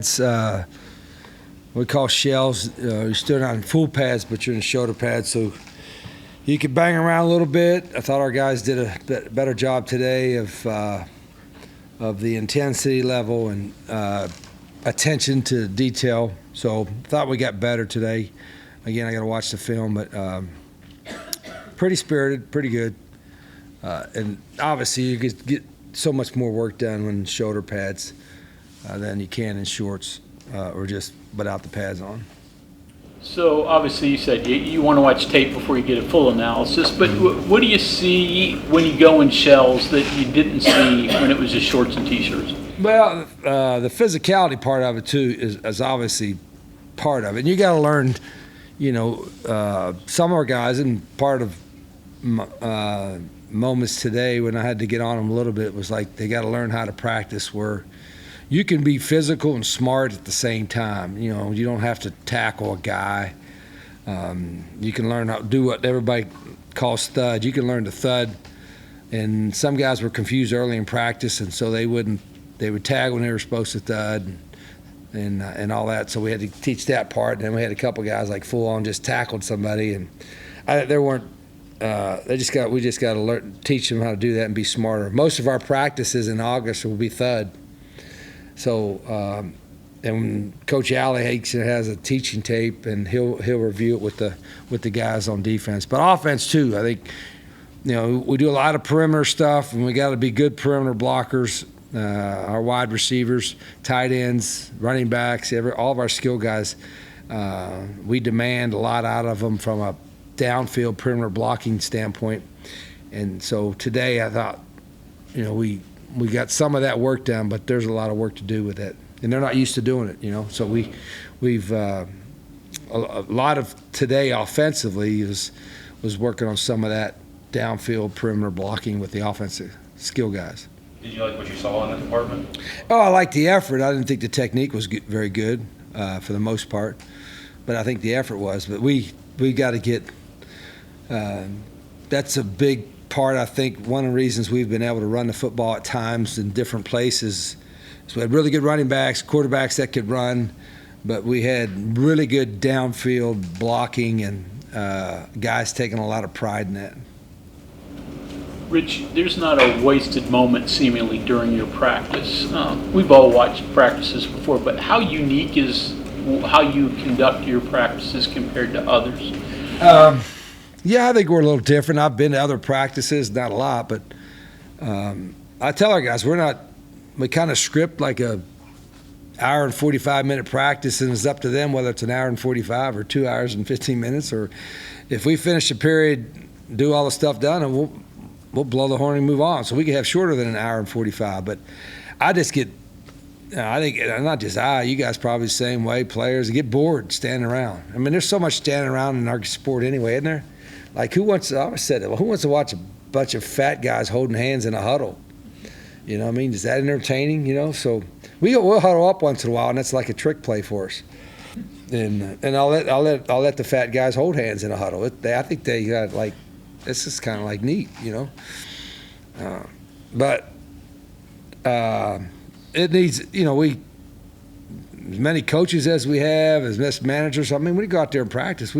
It's we call shells. You're still not in full pads, but you're in shoulder pads, so you can bang around a little bit. I thought our guys did a better job today of the intensity level and attention to detail. So thought we got better today. Again, I got to watch the film, but pretty spirited, pretty good. And obviously, you get so much more work done when shoulder pads than you can in shorts or just without the pads on. So obviously you said you want to watch tape before you get a full analysis, but what do you see when you go in shells that you didn't see when it was just shorts and t-shirts? Well, the physicality part of it too is obviously part of it. And you got to learn, some of our guys, and part of moments today when I had to get on them a little bit was like they got to learn how to practice where you can be physical and smart at the same time. You don't have to tackle a guy. You can learn how to do what everybody calls thud. You can learn to thud. And some guys were confused early in practice, and so they would tag when they were supposed to thud and all that. So we had to teach that part. And then we had a couple guys like full on just tackled somebody, and we just got to teach them how to do that and be smarter. Most of our practices in August will be thud. So, and Coach Alley has a teaching tape, and he'll review it with the guys on defense. But offense too, I think, we do a lot of perimeter stuff, and we got to be good perimeter blockers. Our wide receivers, tight ends, running backs, all of our skill guys, we demand a lot out of them from a downfield perimeter blocking standpoint. And so today, I thought, we got some of that work done, but there's a lot of work to do with that, and they're not used to doing it. So we've a lot of today offensively was working on some of that downfield perimeter blocking with the offensive skill guys. Did you like what you saw in that department? Oh, I liked the effort. I didn't think the technique was very good for the most part, but I think the effort was. But we got to get. That's a big part. I think one of the reasons we've been able to run the football at times in different places is we had really good running backs, quarterbacks that could run, but we had really good downfield blocking and guys taking a lot of pride in that. Rich, there's not a wasted moment seemingly during your practice. We've all watched practices before, but how unique is how you conduct your practices compared to others? Yeah, I think we're a little different. I've been to other practices, not a lot, but I tell our guys we kind of script like a hour and 45-minute practice, and it's up to them whether it's an hour and 45 or 2 hours and 15 minutes, or if we finish the period, do all the stuff done, and we'll blow the horn and move on. So we can have shorter than an hour and 45. But I just get, I think, not just you guys probably the same way, players get bored standing around. I mean, there's so much standing around in our sport anyway, isn't there? Like, I always said it, who wants to watch a bunch of fat guys holding hands in a huddle? You know what I mean? Is that entertaining, So we'll huddle up once in a while, and that's like a trick play for us. And I'll let the fat guys hold hands in a huddle. I think they got like, this is kind of like neat, But it needs, as many coaches as we have, as best managers. I mean, when we go out there and practice,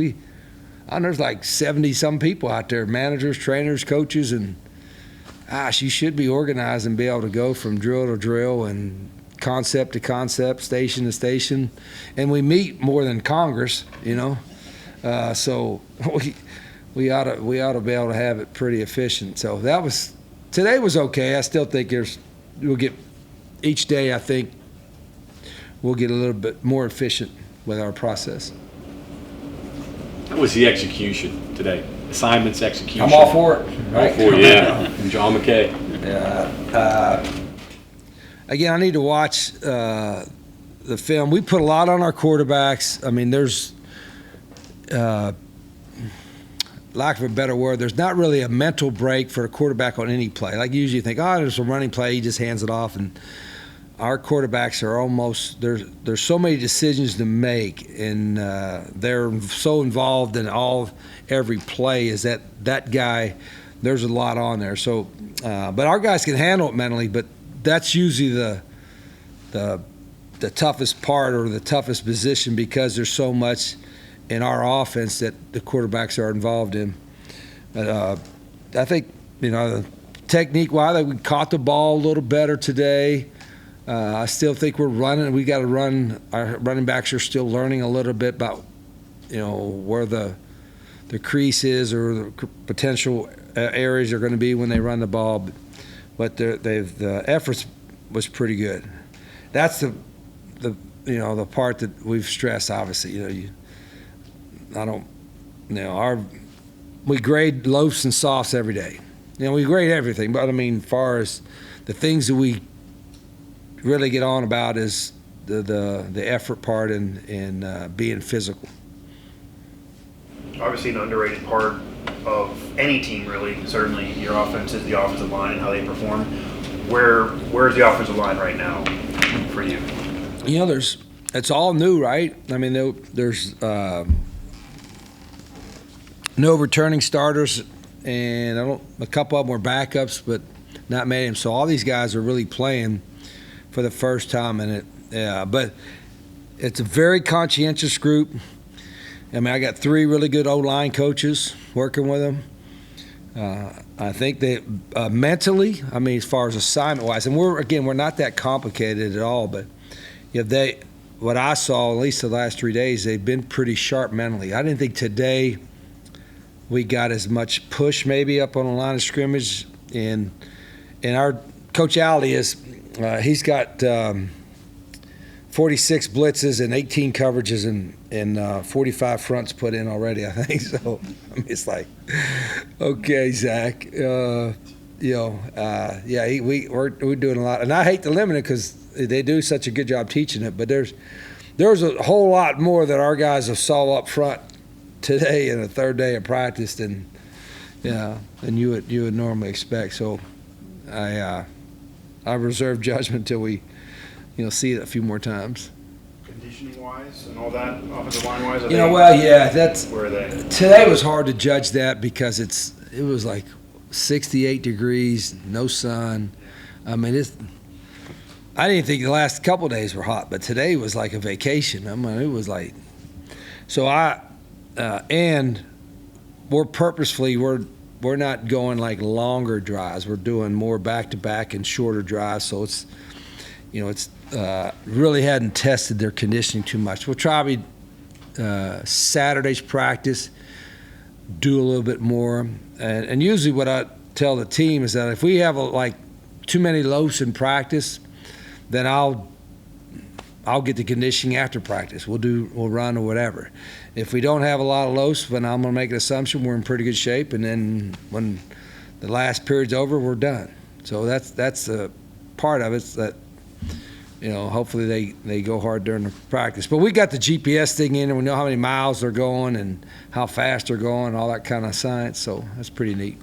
there's like 70-some people out there, managers, trainers, coaches, and you should be organized and be able to go from drill to drill and concept to concept, station to station. And we meet more than Congress, so we ought to be able to have it pretty efficient. So today was okay. I still think we'll get each day. I think we'll get a little bit more efficient with our process. How was the execution today? Assignments, execution. I'm all for it. Right? All for it, yeah. And John McKay. Yeah. Again, I need to watch the film. We put a lot on our quarterbacks. I mean, there's lack of a better word, there's not really a mental break for a quarterback on any play. Like you usually think, there's a running play, he just hands it off. And our quarterbacks are almost, there's so many decisions to make, and they're so involved in every play is that guy, there's a lot on there. So, but our guys can handle it mentally, but that's usually the the toughest part or the toughest position because there's so much in our offense that the quarterbacks are involved in. But I think, technique-wise, we caught the ball a little better today. I still think we're running. We got to run. Our running backs are still learning a little bit about, where the crease is or the potential areas are going to be when they run the ball. But the efforts was pretty good. That's the part that we've stressed. Obviously, we grade loafs and softs every day. We grade everything, but as far as the things that we really get on about is the effort part and being physical. Obviously, an underrated part of any team, really. Certainly, your offense is the offensive line and how they perform. Where's the offensive line right now for you? It's all new, right? There's no returning starters, and a couple of them were backups, but not many of them. So all these guys are really playing for the first time in it. Yeah, but it's a very conscientious group. I got 3 really good O-line coaches working with them. I think they mentally, as far as assignment-wise, and we're not that complicated at all, but what I saw, at least the last 3 days, they've been pretty sharp mentally. I didn't think today we got as much push maybe up on the line of scrimmage. And our Coach Alley he's got 46 blitzes and 18 coverages and 45 fronts put in already, I think. So it's like, okay, Zach, we're doing a lot. And I hate to limit it because they do such a good job teaching it. But there's a whole lot more that our guys have saw up front today in the third day of practice than you would normally expect. So I reserve judgment until we see it a few more times. Conditioning wise and all that, offensive line wise. That's where are they? Today was hard to judge that because it was like 68 degrees, no sun. I didn't think the last couple of days were hot, but today was like a vacation. It was like, so and we're purposefully we're not going like longer drives. We're doing more back-to-back and shorter drives. So it's really hadn't tested their conditioning too much. We'll try Saturday's practice, do a little bit more. And usually what I tell the team is that if we have too many loafs in practice, then I'll get the conditioning after practice. We'll run or whatever. If we don't have a lot of loafs, then I'm going to make an assumption we're in pretty good shape, and then when the last period's over, we're done. So that's a part of it that hopefully they go hard during the practice. But we got the GPS thing in, and we know how many miles they're going and how fast they're going, all that kind of science. So that's pretty neat.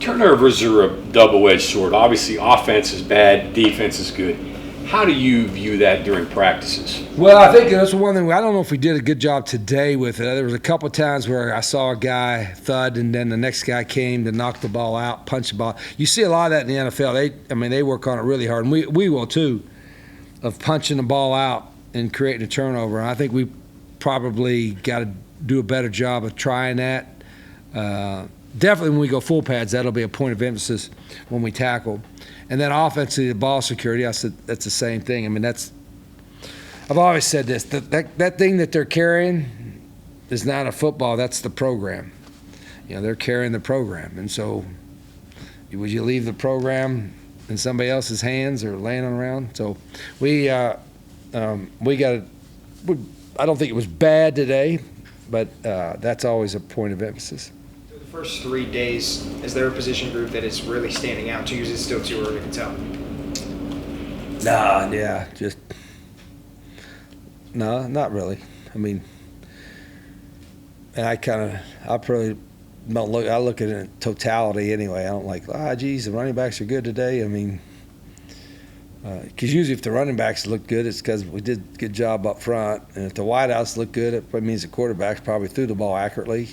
Turnovers are a double-edged sword. Obviously, offense is bad, defense is good. How do you view that during practices? Well, I think that's one thing. I don't know if we did a good job today with it. There was a couple of times where I saw a guy thud, and then the next guy came to knock the ball out, punch the ball. You see a lot of that in the NFL. They work on it really hard, and we will too, of punching the ball out and creating a turnover. And I think we probably got to do a better job of trying that. Definitely when we go full pads, that'll be a point of emphasis when we tackle. And then offensively, the ball security, I said that's the same thing. I've always said this, that thing that they're carrying is not a football, that's the program. They're carrying the program. And so would you leave the program in somebody else's hands or laying around? So I don't think it was bad today, but that's always a point of emphasis. The first 3 days, is there a position group that is really standing out to you? Is it still too early to tell? No, not really. And I probably don't look. I look at it in totality anyway. I don't the running backs are good today. Because usually if the running backs look good, it's because we did a good job up front. And if the wideouts look good, it probably means the quarterbacks probably threw the ball accurately,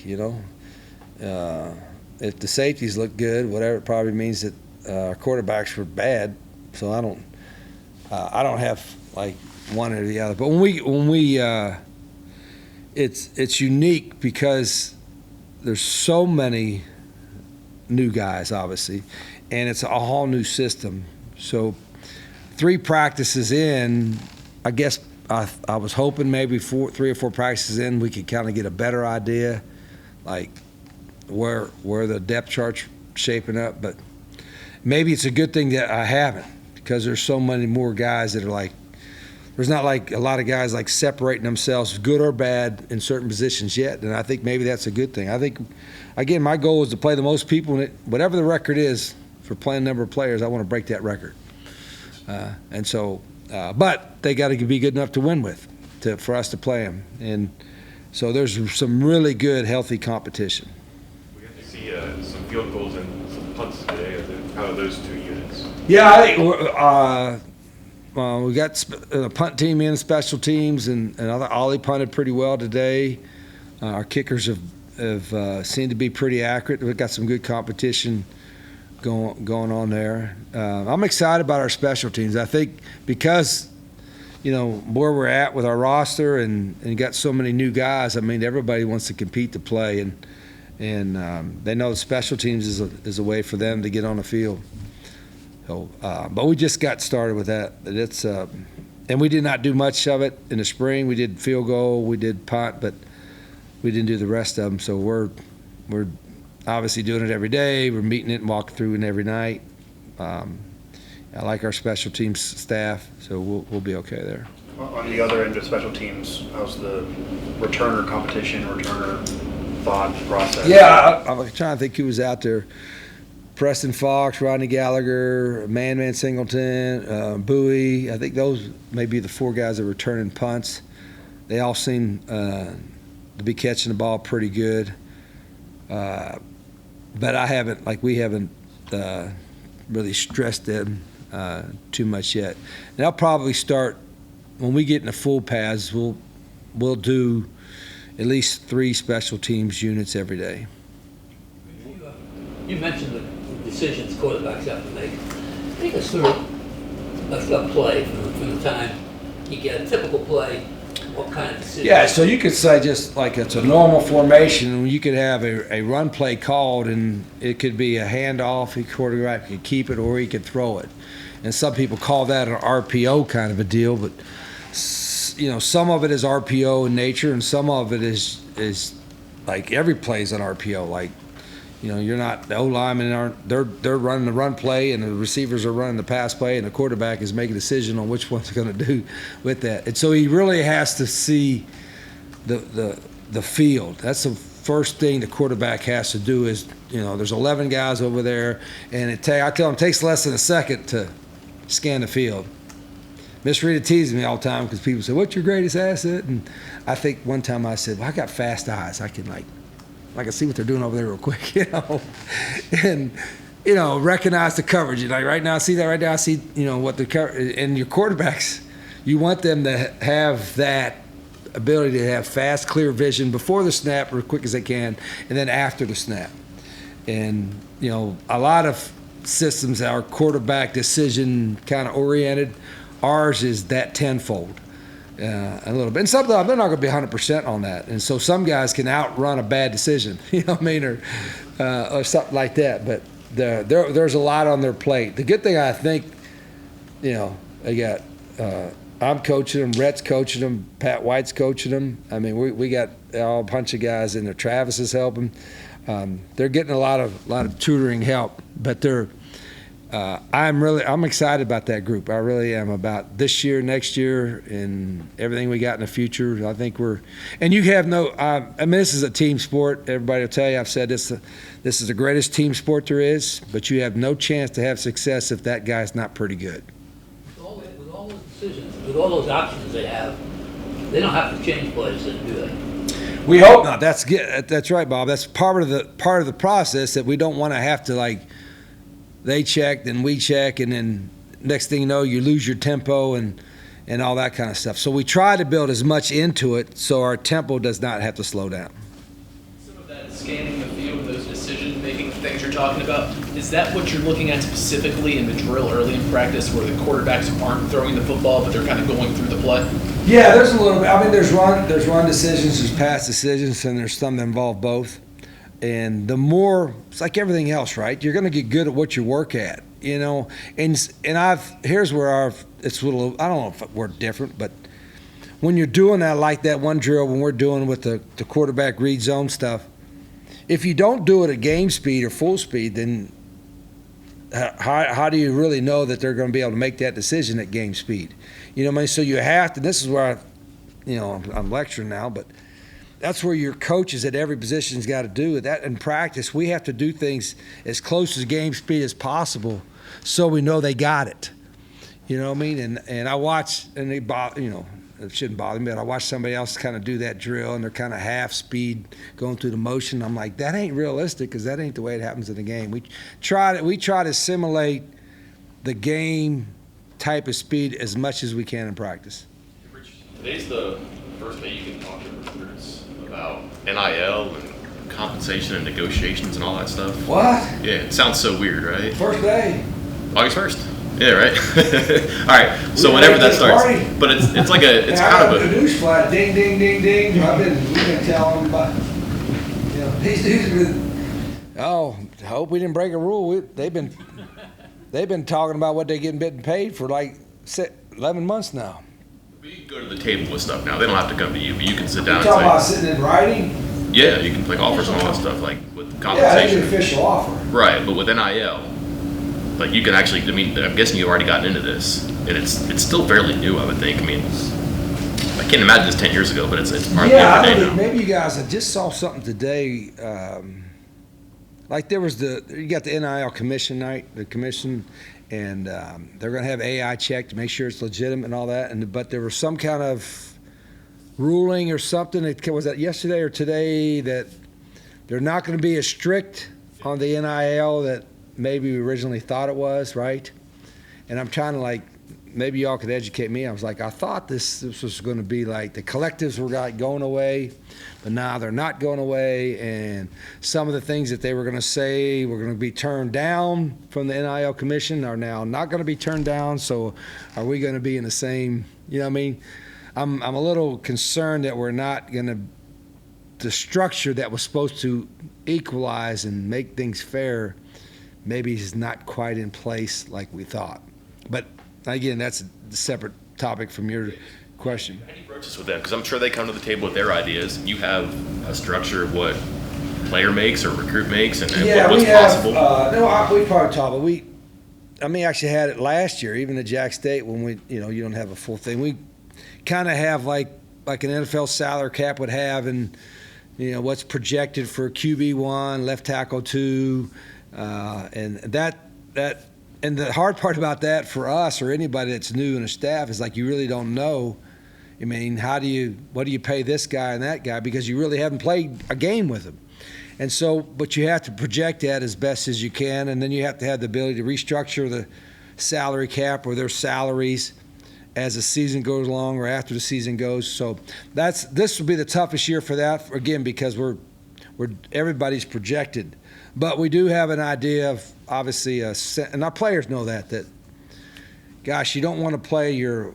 If the safeties look good, whatever, it probably means that our quarterbacks were bad. So I don't have one or the other. But when we it's unique because there's so many new guys, obviously, and it's a whole new system. So 3 practices in, I guess I was hoping maybe 3 or 4 practices in we could kind of get a better idea, like where the depth chart's shaping up. But maybe it's a good thing that I haven't, because there's so many more guys that are like, there's not like a lot of guys like separating themselves, good or bad, in certain positions yet. And I think maybe that's a good thing. I think, again, my goal is to play the most people, and whatever the record is for playing number of players, I want to break that record. But they got to be good enough to win with, for us to play them. And so there's some really good, healthy competition. We got to see some field goals and some punts today. How are those 2 units? Yeah, I think we got a punt team in, special teams, and Ollie punted pretty well today. Our kickers have seemed to be pretty accurate. We've got some good competition going on there. I'm excited about our special teams. I think because, where we're at with our roster and got so many new guys, I mean, everybody wants to compete to play, and they know the special teams is a way for them to get on the field. So, but we just got started with that. It's and we did not do much of it in the spring. We did field goal, we did punt, but we didn't do the rest of them. So we're obviously doing it every day. We're meeting it and walking through it every night. I like our special teams staff, so we'll be okay there. On the other end of special teams, how's the returner competition, returner thought process? Yeah, I'm trying to think who was out there. Preston Fox, Rodney Gallagher, Man Singleton, Bowie. I think those may be the 4 guys that are returning punts. They all seem to be catching the ball pretty good. But we haven't really stressed them too much yet. And I'll probably start, when we get in the full pads, we'll do at least 3 special teams units every day. You mentioned the decisions quarterbacks have to make. Take us through a play from the time you get a typical play. What kind of decisions? Yeah, so you could say just like it's a normal formation. You could have a run play called, and it could be a handoff. The quarterback could keep it, or he could throw it. And some people call that an RPO kind of a deal, but some of it is RPO in nature, and some of it is like every play is an RPO. Like, you're not, the O-linemen aren't, they're running the run play, and the receivers are running the pass play, and the quarterback is making a decision on which one's going to do with that. And so he really has to see the field. That's the first thing the quarterback has to do is, there's 11 guys over there, and I tell him it takes less than a second to scan the field. Miss Rita teases me all the time because people say, "What's your greatest asset?" And I think one time I said, "Well, I got fast eyes. I can I can see what they're doing over there real quick, and recognize the coverage. Like right now, I see that. Right now, I see what the cover. And your quarterbacks, you want them to have that ability to have fast, clear vision before the snap, or as quick as they can, and then after the snap. And a lot of systems are quarterback decision kind of oriented. Ours is that tenfold. A little bit. And sometimes they're not going to be 100% on that. And so some guys can outrun a bad decision, or something like that. But there's a lot on their plate. The good thing, I think, they got, I'm coaching them, Rhett's coaching them, Pat White's coaching them. I mean, we got a bunch of guys in there. Travis is helping. They're getting a lot of tutoring help, but I'm excited about that group. I really am, about this year, next year, and everything we got in the future. I think and you have this is a team sport. Everybody will tell you, I've said this is the greatest team sport there is, but you have no chance to have success if that guy's not pretty good. With all those decisions, with all those options they have, they don't have to change plays, do they? We hope not. That's right, Bob. That's part of the process, that we don't want to have to they check, then we check, and then next thing you know, you lose your tempo and all that kind of stuff. So we try to build as much into it so our tempo does not have to slow down. Some of that is scanning the field, those decision-making things you're talking about, is that what you're looking at specifically in the drill early in practice where the quarterbacks aren't throwing the football, but they're kind of going through the play? Yeah, there's a little bit. I mean, there's run decisions, there's pass decisions, and there's some that involve both. And the more, it's like everything else, right? You're going to get good at what you work at, you know. And here's where it's a little, I don't know if we're different, but when you're doing that, like that one drill when we're doing with the quarterback read zone stuff, if you don't do it at game speed or full speed, then how do you really know that they're going to be able to make that decision at game speed? You know what I mean? So you have to, this is where I'm lecturing now, but that's where your coaches at every position's got to do that. In practice, we have to do things as close to game speed as possible so we know they got it. You know what I mean? And I watch, and it shouldn't bother me, but I watch somebody else kind of do that drill, and they're kind of half speed going through the motion. I'm like, that ain't realistic because that ain't the way it happens in the game. We try to simulate the game type of speed as much as we can in practice. Today's the first day you can talk to recruits about NIL and compensation and negotiations and all that stuff. What? Yeah, it sounds so weird, right? First day. August 1st. Yeah, right. All right. So whenever that starts, but it's like it's kind of a news flash, ding, ding, ding, ding. We've been telling them about, these dudes have been. Oh, hope we didn't break a rule. They've been talking about what they're getting paid for like 11 months now. You can go to the table with stuff now. They don't have to come to you, but you can sit down. You talking about sitting in writing? Yeah, you can like offers and all that stuff like with compensation. Yeah, that's an official offer. Right, but with NIL. Like you can actually, I'm guessing you've already gotten into this, and it's still fairly new, I would think. I mean, I can't imagine this 10 years ago, but it's part yeah, of the day now. Maybe you guys, I just saw something today, like there was you got the NIL commission night, the commission, and they're going to have AI check to make sure it's legitimate and all that, but there was some kind of ruling or something, was that yesterday or today, that they're not going to be as strict on the NIL that maybe we originally thought it was, right? And I'm trying to maybe y'all could educate me. I was like, I thought this was going to be like the collectives were going away, but now they're not going away. And some of the things that they were going to say were going to be turned down from the NIL commission are now not going to be turned down. So are we going to be in the same, you know what I mean? I'm a little concerned that we're not going to, the structure that was supposed to equalize and make things fair maybe is not quite in place like we thought. But again, that's a separate topic from your question. How do you approach this with them? Because I'm sure they come to the table with their ideas. You have a structure of what player makes or recruit makes and what's possible. We probably talked, but we actually had it last year, even at Jack State, when you don't have a full thing. We kind of have like an NFL salary cap would have, and what's projected for QB1, left tackle 2, and that and the hard part about that for us or anybody that's new in a staff is you really don't know. I mean, what do you pay this guy and that guy, because you really haven't played a game with them. And so, but you have to project that as best as you can, and then you have to have the ability to restructure the salary cap or their salaries as the season goes along or after the season goes. So this will be the toughest year for that, again, because we're everybody's projected. But we do have an idea of, obviously, and our players know that, gosh, you don't want to play your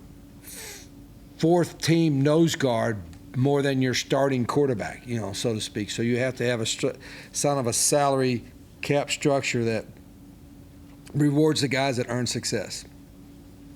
fourth team nose guard more than your starting quarterback, so to speak. So you have to have a salary cap structure that rewards the guys that earn success.